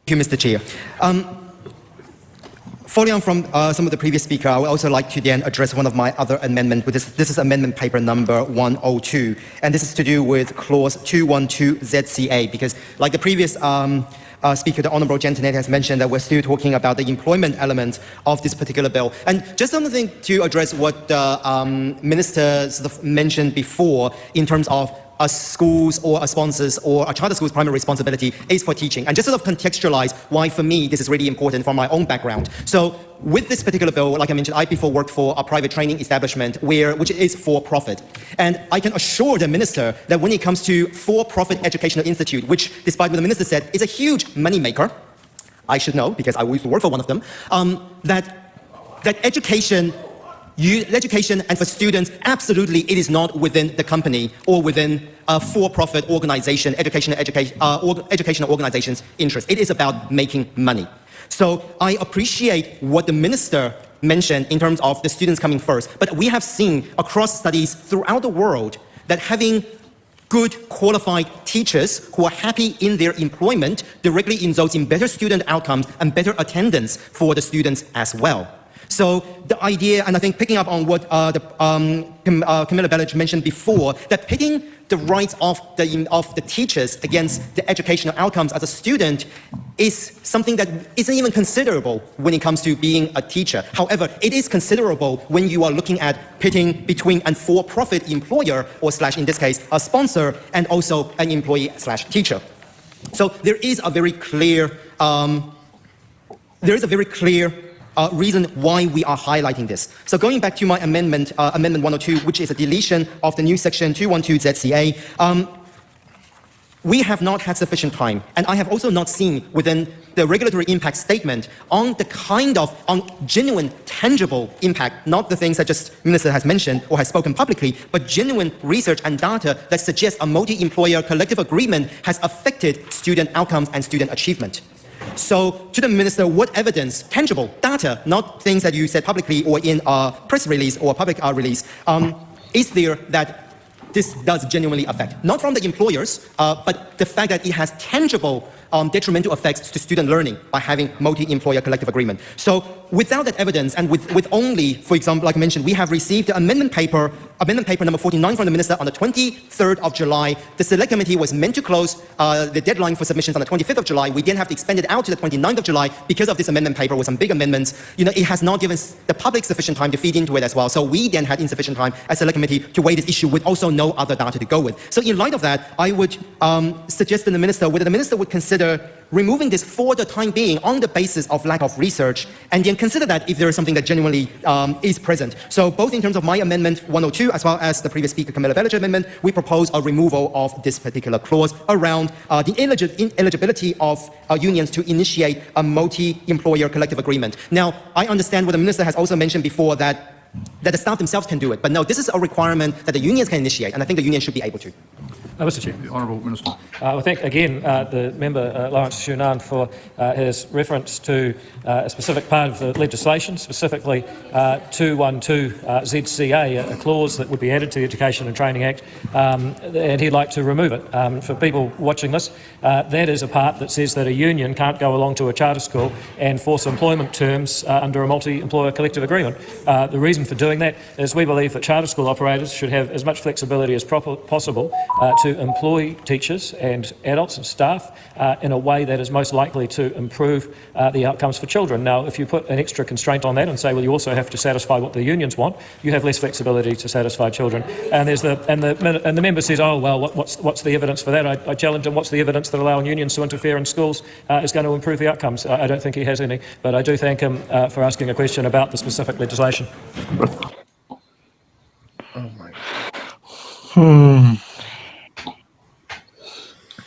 Thank you, Mr. Chair. Following on from some of the previous speaker, I would also like to then address one of my other amendments. This is amendment paper number 102, and this is to do with clause 212 ZCA, because like the previous speaker, the Honourable Gentleman has mentioned that we're still talking about the employment element of this particular bill. And just something to address what the Minister sort of mentioned before in terms of a school's or a sponsor's or a charter school's primary responsibility is for teaching. And just sort of contextualize why, for me, this is really important from my own background. So with this particular bill, like I mentioned, I before worked for a private training establishment which is for profit. And I can assure the Minister that when it comes to for-profit educational institute, which, despite what the Minister said, is a huge moneymaker, I should know because I used to work for one of them, that education and for students, absolutely, it is not within the company or within a for-profit organization, educational organization's interest. It is about making money. So I appreciate what the Minister mentioned in terms of the students coming first, but we have seen across studies throughout the world that having good qualified teachers who are happy in their employment directly results in better student outcomes and better attendance for the students as well. So the idea, and I think picking up on what Camilla Bellich mentioned before, that pitting the rights of the teachers against the educational outcomes as a student is something that isn't even considerable when it comes to being a teacher. However, it is considerable when you are looking at pitting between a for-profit employer, or slash, in this case, a sponsor, and also an employee slash teacher. So there is a very clear, reason why we are highlighting this. So going back to my amendment, Amendment 102, which is a deletion of the new section 212 ZCA, we have not had sufficient time, and I have also not seen within the regulatory impact statement on the kind of genuine, tangible impact, not the things that just Minister has mentioned or has spoken publicly, but genuine research and data that suggests a multi-employer collective agreement has affected student outcomes and student achievement. So to the Minister, what evidence, tangible data, not things that you said publicly or in a press release or a public release, is there that this does genuinely affect? Not from the employers, but the fact that it has tangible detrimental effects to student learning by having multi-employer collective agreement. So without that evidence, and with only, for example, like I mentioned, we have received the amendment paper number 49 from the Minister on the 23rd of July. The Select Committee was meant to close the deadline for submissions on the 25th of July. We then have to extend it out to the 29th of July because of this amendment paper with some big amendments. You know, it has not given the public sufficient time to feed into it as well. So we then had insufficient time as Select Committee to weigh this issue with also no other data to go with. So in light of that, I would suggest to the Minister whether the Minister would consider removing this for the time being on the basis of lack of research, and then consider that if there is something that genuinely is present. So both in terms of my amendment 102 as well as the previous speaker Camilla Bellich amendment, we propose a removal of this particular clause around the ineligibility of unions to initiate a multi-employer collective agreement. Now, I understand what the Minister has also mentioned before, that the staff themselves can do it, but no, this is a requirement that the unions can initiate, and I think the union should be able to. Mr. Chair. The Honourable Minister. I thank again the member Lawrence Xu-Nan for his reference to a specific part of the legislation, specifically 212 ZCA, a clause that would be added to the Education and Training Act, and he'd like to remove it. For people watching this, that is a part that says that a union can't go along to a charter school and force employment terms under a multi-employer collective agreement. The reason for doing that is we believe that charter school operators should have as much flexibility as possible to employ teachers and adults and staff in a way that is most likely to improve the outcomes for children. Now, if you put an extra constraint on that and say, well, you also have to satisfy what the unions want, you have less flexibility to satisfy children. And the member says, oh, well, what's the evidence for that? I challenge him, what's the evidence that allowing unions to interfere in schools is going to improve the outcomes? I don't think he has any, but I do thank him for asking a question about the specific legislation. Oh my.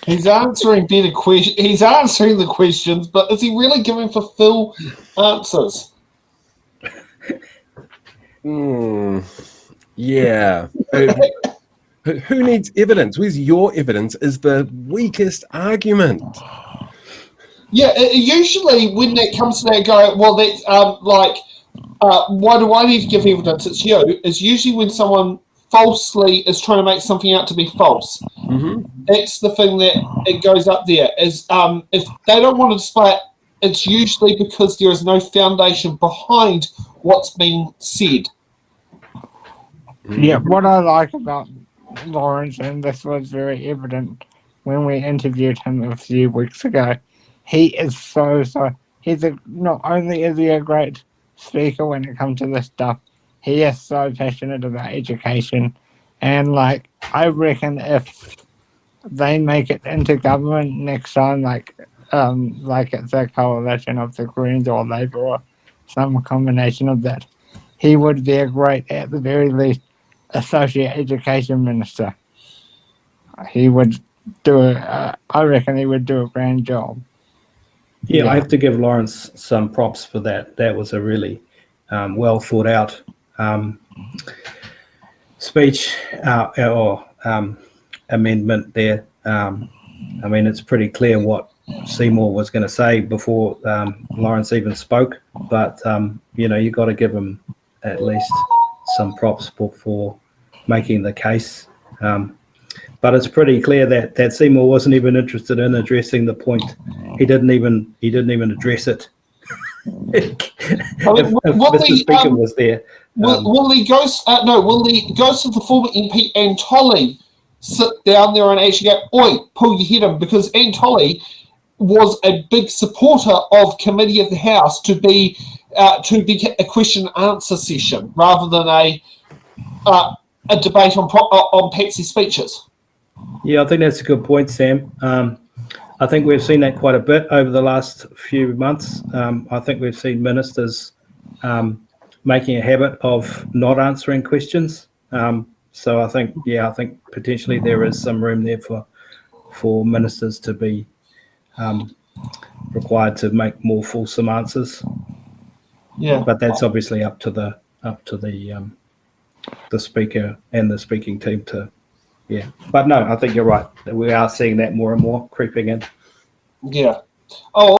He's answering better questions. He's answering the questions, but is he really giving fulfill answers? Yeah. Who needs evidence? Where's your evidence? Is the weakest argument. Yeah, usually when that comes to that, go, well, that's why do I need to give evidence? It's you. It's usually when someone falsely is trying to make something out to be false. That's the thing that it goes up there. Is if they don't want to display it, it's usually because there is no foundation behind what's being said. Yeah, what I like about Lawrence, and this was very evident when we interviewed him a few weeks ago, he is not only is he a great speaker when it comes to this stuff, he is so passionate about education. And like, I reckon if they make it into government next time, like it's a coalition of the Greens or Labour or some combination of that, he would be a great, at the very least, associate education minister. He would I reckon he would do a grand job. Yeah, I have to give Lawrence some props for that. That was a really well thought out speech or amendment there. I mean, it's pretty clear what Seymour was going to say before Lawrence even spoke, but you got to give him at least some props for making the case. But it's pretty clear that Seymour wasn't even interested in addressing the point. He didn't even address it. if Mr. Speaker was there. Will the ghost of the former MP Antolli sit down there and actually go, "Oi, pull your head in," because Antolli was a big supporter of Committee of the House to be a question and answer session rather than a debate on Patsy's speeches. Yeah, I think that's a good point, Sam. I think we've seen that quite a bit over the last few months. I think we've seen ministers making a habit of not answering questions. So I think potentially there is some room there for ministers to be required to make more fulsome answers. Yeah, but that's obviously up to the speaker and the speaking team to. Yeah, but no, I think you're right. We are seeing that more and more creeping in. Yeah. Oh.